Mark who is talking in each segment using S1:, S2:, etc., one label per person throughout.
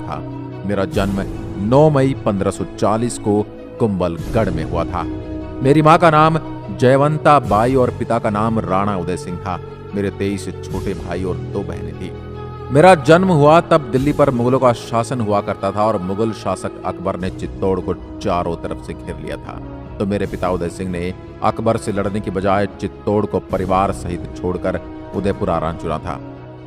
S1: था। मेरा जन्म 9 मई 1540 को कुंभलगढ़ में हुआ था। मेरी माँ का नाम जयवंता बाई और पिता का नाम राणा उदय सिंह था। मेरे 23 छोटे भाई और 2 बहनें थी। मेरा जन्म हुआ तब दिल्ली पर मुगलों का शासन हुआ करता था और मुगल शासक अकबर ने चित्तौड़ को चारों तरफ से घेर लिया था। तो मेरे पिता उदय सिंह ने अकबर से लड़ने की बजाय चित्तौड़ को परिवार सहित छोड़कर उदयपुर आना चुना था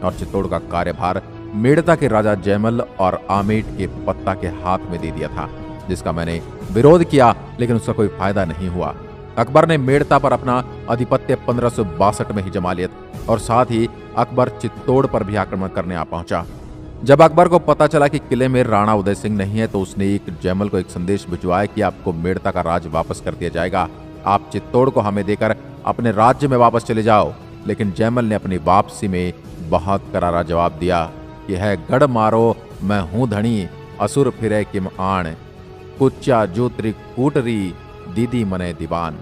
S1: और चित्तौड़ का कार्यभार मेड़ता के राजा जयमल और आमेट के पत्ता के हाथ में दे दिया था, जिसका मैंने विरोध किया, लेकिन उसका कोई फायदा नहीं हुआ। अकबर ने मेड़ता पर अपना आधिपत्य 1562 में ही जमा लिया और साथ ही अकबर चित्तौड़ पर भी आक्रमण करने आ पहुंचा। जब अकबर को पता चला कि किले में राणा उदय सिंह नहीं है, तो उसने एक जयमल को एक संदेश भिजवाया कि आपको मेड़ता का राज वापस कर दिया जाएगा, आप चित्तौड़ को हमें देकर अपने राज्य में वापस चले जाओ। लेकिन जयमल ने अपनी वापसी में बहुत करारा जवाब दिया कि है गढ़ मारो मैं हूं धनी, असुर फिरे किम आण, कुच्चा जूत्री कूटरी दीदी मने दीवान।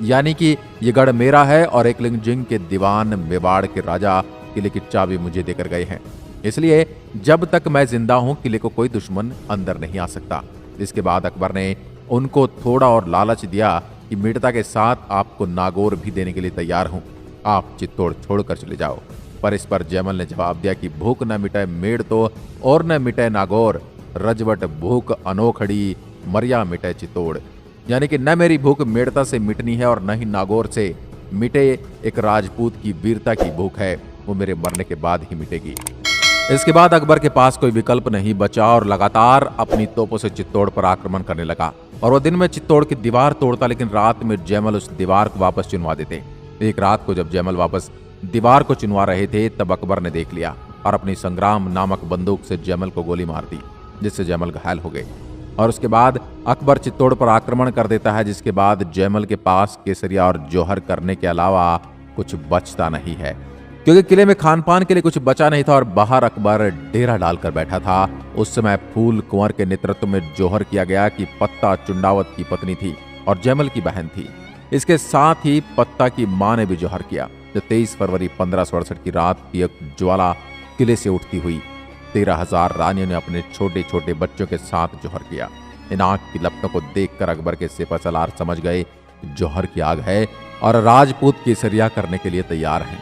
S1: यानी कि ये गढ़ मेरा है और एकलिंगजिंग के दीवान मेवाड़ के राजा किले की चाबी मुझे देकर गए हैं, इसलिए जब तक मैं जिंदा हूं किले को कोई दुश्मन अंदर नहीं आ सकता। इसके बाद अकबर ने उनको थोड़ा और लालच दिया कि मेड़ता के साथ आपको नागौर भी देने के लिए तैयार हूं, आप चित्तौड़ छोड़कर चले जाओ। पर इस पर जयमल ने जवाब दिया कि भूख न मिटे मेड़ तो और न मिटे नागौर, रजवट भूख अनोखड़ी मरिया मिटे चित्तौड़। यानी कि न मेरी भूख मेड़ता से मिटनी है और न ही नागौर से मिटे एक राजपूत की वीरता की भूख है, वो मेरे मरने के बाद ही मिटेगी। इसके बाद अकबर के पास कोई विकल्प नहीं बचा और लगातार अपनी तोपों से चित्तौड़ पर आक्रमण करने लगा। और वो दिन में चित्तौड़ की दीवार तोड़ता, लेकिन रात में जयमल उस दीवार को वापस चुनवा देते। एक रात को जब जयमल वापस दीवार को चुनवा रहे थे, तब अकबर ने देख लिया और अपनी संग्राम नामक बंदूक से जयमल को गोली मार दी, जिससे जयमल घायल हो गए। और उसके बाद अकबर चित्तौड़ पर आक्रमण कर देता है, जिसके बाद जयमल के पास केसरिया और जौहर करने के अलावा कुछ बचता नहीं है, क्योंकि किले में खान पान के लिए कुछ बचा नहीं था और बाहर अकबर डेरा डालकर बैठा था। उस समय फूल कुंवर के नेतृत्व में जौहर किया गया कि पत्ता चुंडावत की पत्नी थी और जयमल की बहन थी। इसके साथ ही पत्ता की मां ने भी जौहर किया। जो 23 फरवरी 1568 की रात की एक ज्वाला किले से उठती हुई 13,000 रानियों ने अपने छोटे छोटे बच्चों के साथ जौहर किया। इन आग की लपटों को देखकर अकबर के सिपहसालार समझ गए जौहर की आग है और राजपूत केसरिया करने के लिए तैयार हैं।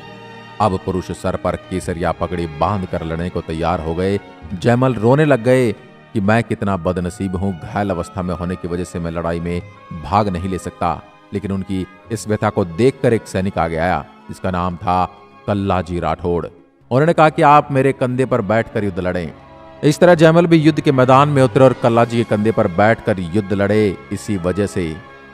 S1: अब पुरुष सर पर केसरिया पगड़ी बांध कर लड़ने को तैयार हो गए। जयमल रोने लग गए कि मैं कितना बदनसीब हूं, घायल अवस्था में होने की वजह से मैं लड़ाई में भाग नहीं ले सकता। लेकिन उनकी इस व्यथा को देखकर एक सैनिक आगे आया, जिसका नाम था कल्लाजी राठौड़। उन्होंने कहा कि आप मेरे कंधे पर बैठकर युद्ध लड़ें। इस तरह जयमल भी युद्ध के मैदान में उतरे और कल्लाजी के कंधे पर बैठकर युद्ध लड़े। इसी वजह से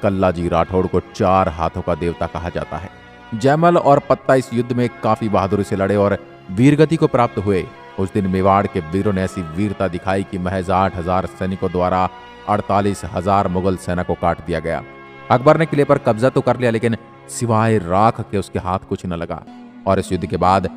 S1: कल्लाजी राठौड़ को 4 हाथों का देवता कहा जाता है। जयमल और पत्ता इस युद्ध में काफी बहादुरी से लड़े और वीरगति को प्राप्त हुए। उस दिन मेवाड़ के वीरों ने ऐसी वीरता दिखाई कि महज 8,000 सैनिकों द्वारा 48,000 मुगल सेना को काट दिया गया। अकबर ने किले पर कब्जा तो कर लिया, लेकिन सिवाय राख के उसके हाथ कुछ न लगा। और इस युद्ध के बाद